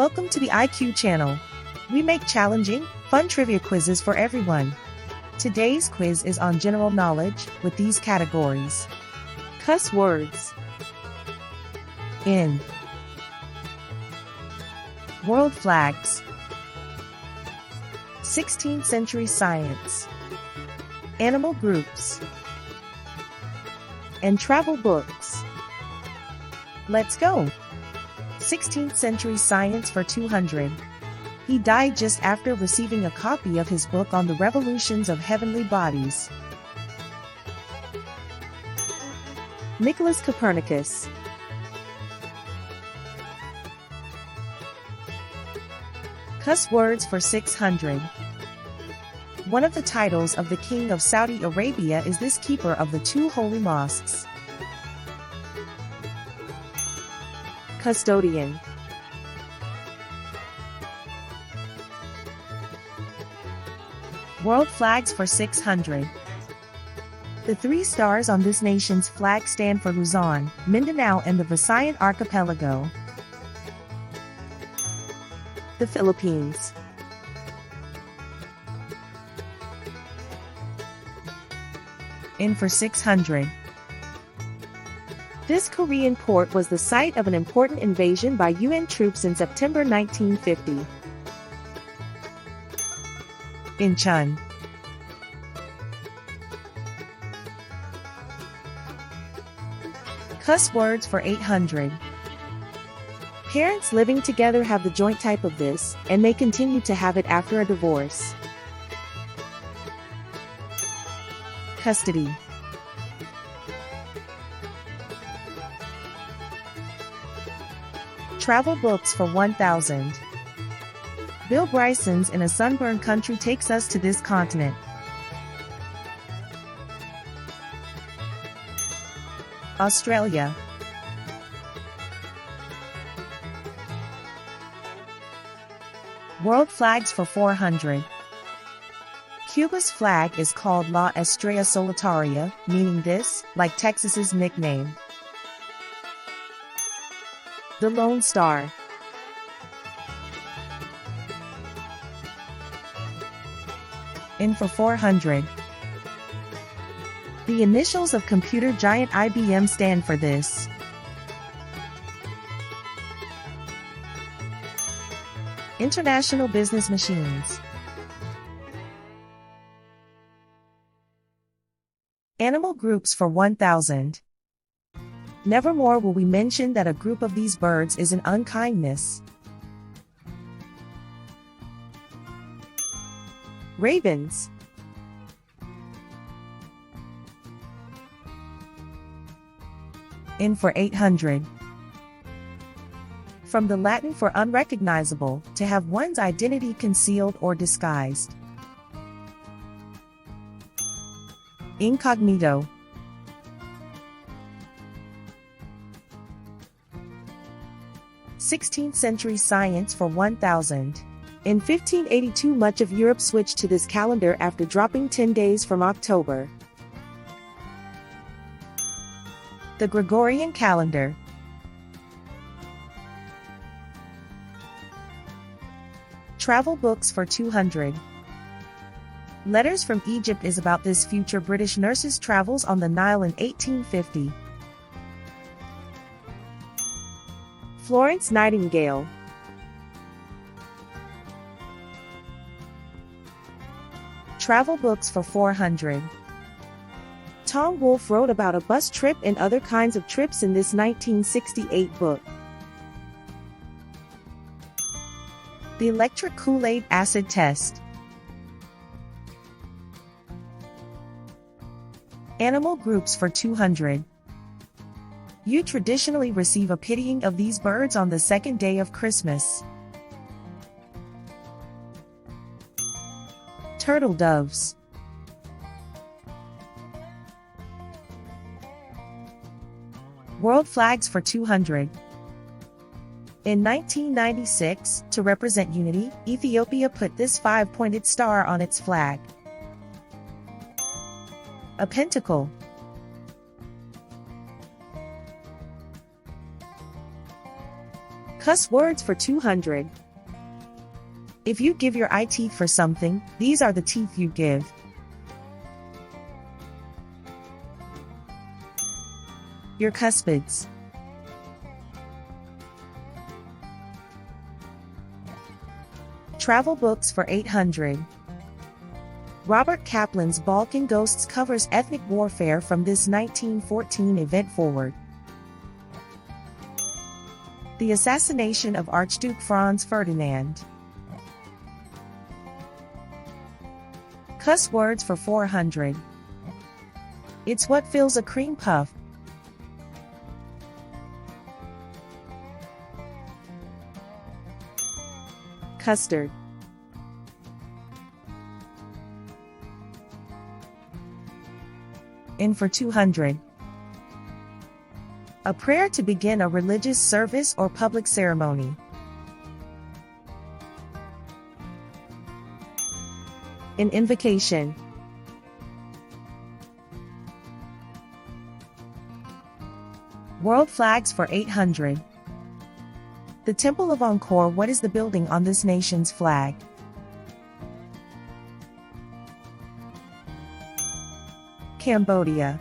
Welcome to the IQ channel. We make challenging, fun trivia quizzes for everyone. Today's quiz is on general knowledge with these categories. Cuss words. In. World flags. 16th century science. Animal groups. And travel books. Let's go! 16th century science for 200. He died just after receiving a copy of his book on the revolutions of heavenly bodies. Nicholas Copernicus. Cuss words for 600. One of the titles of the King of Saudi Arabia is this keeper of the two holy mosques. Custodian. World flags for 600. The three stars on this nation's flag stand for Luzon, Mindanao and the Visayan Archipelago. The Philippines. In for 600. This Korean port was the site of an important invasion by UN troops in September 1950. Incheon. Cuss words for 800. Parents living together have the joint type of this, and may continue to have it after a divorce. Custody. Travel books for 1000. Bill Bryson's In a Sunburned Country takes us to this continent. Australia. World flags for 400. Cuba's flag is called La Estrella Solitaria, meaning this, like Texas's nickname, the Lone Star. In for 400. The initials of computer giant IBM stand for this. International Business Machines. Animal groups for 1000. Nevermore will we mention that a group of these birds is an unkindness. Ravens. In for 800. From the Latin for unrecognizable, to have one's identity concealed or disguised. Incognito. Sixteenth century science for 1000. In 1582 much of Europe switched to this calendar after dropping 10 days from October. The Gregorian calendar. Travel books for 200. Letters from Egypt is about this future British nurse's travels on the Nile in 1850. Florence Nightingale. Travel books for 400. Tom Wolfe wrote about a bus trip and other kinds of trips in this 1968 book. The Electric Kool-Aid Acid Test. Animal groups for 200. You traditionally receive a pitying of these birds on the second day of Christmas. Turtle doves. World flags for 200. In 1996, to represent unity, Ethiopia put this 5-pointed star on its flag. A pentacle. Cuss words for 200. If you give your eye teeth for something, these are the teeth you give. Your cuspids. Travel books for 800. Robert Kaplan's Balkan Ghosts covers ethnic warfare from this 1914 event forward. The assassination of Archduke Franz Ferdinand. Cuss words for 400. It's what fills a cream puff. Custard. In for 200. A prayer to begin a religious service or public ceremony. An invocation. World flags for 800. The Temple of Angkor. What is the building on this nation's flag? Cambodia.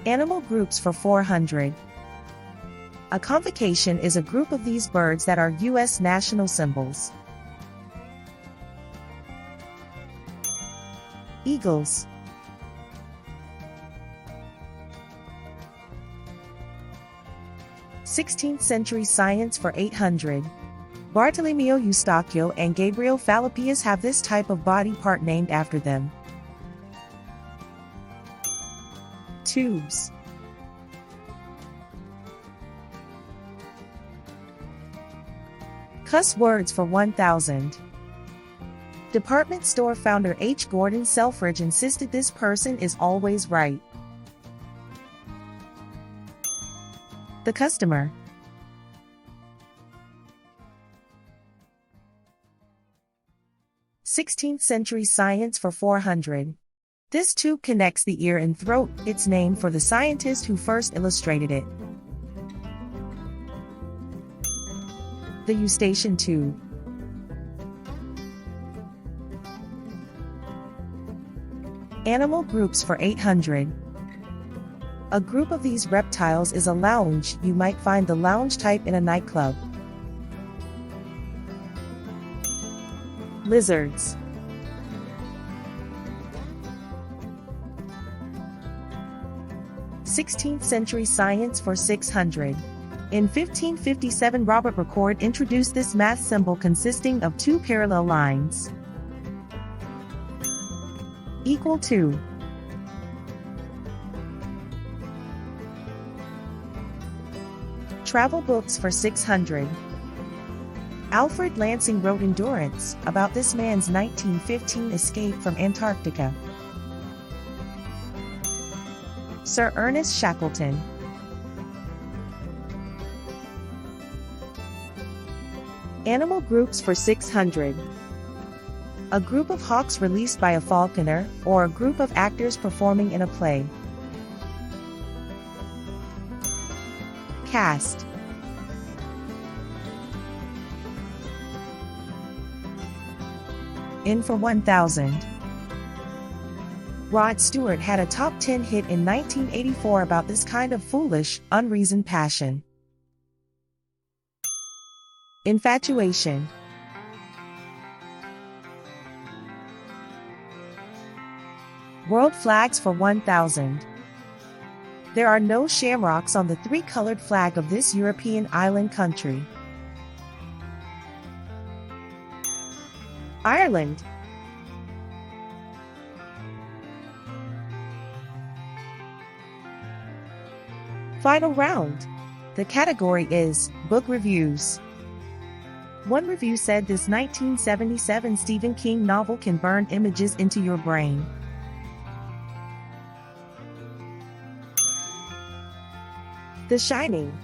Animal groups for 400. A convocation is a group of these birds that are U.S. national symbols. Eagles. Sixteenth century science for 800. Bartolomeo Eustaquio and Gabriel Fallopius have this type of body part named after them. Tubes. Cuss words for 1000. Department store founder H. Gordon Selfridge insisted this person is always right. The customer. Sixteenth century science for 400. This tube connects the ear and throat, its name for the scientist who first illustrated it. The Eustachian tube. Animal groups for 800. A group of these reptiles is a lounge. You might find the lounge type in a nightclub. Lizards. Sixteenth century science for 600. In 1557, Robert Record introduced this math symbol consisting of two parallel lines. Equal to. Travel books for 600. Alfred Lansing wrote Endurance, about this man's 1915 escape from Antarctica. Sir Ernest Shackleton. Animal groups for 600. A group of hawks released by a falconer, or a group of actors performing in a play. Cast. In for 1000. Rod Stewart had a top 10 hit in 1984 about this kind of foolish, unreasoned passion. Infatuation. World flags for 1000. There are no shamrocks on the three-colored flag of this European island country. Ireland. Final round. The category is book reviews. One review said this 1977 Stephen King novel can burn images into your brain. The Shining.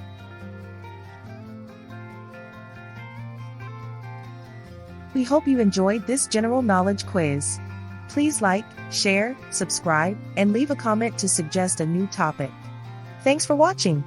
We hope you enjoyed this general knowledge quiz. Please like, share, subscribe, and leave a comment to suggest a new topic. Thanks for watching.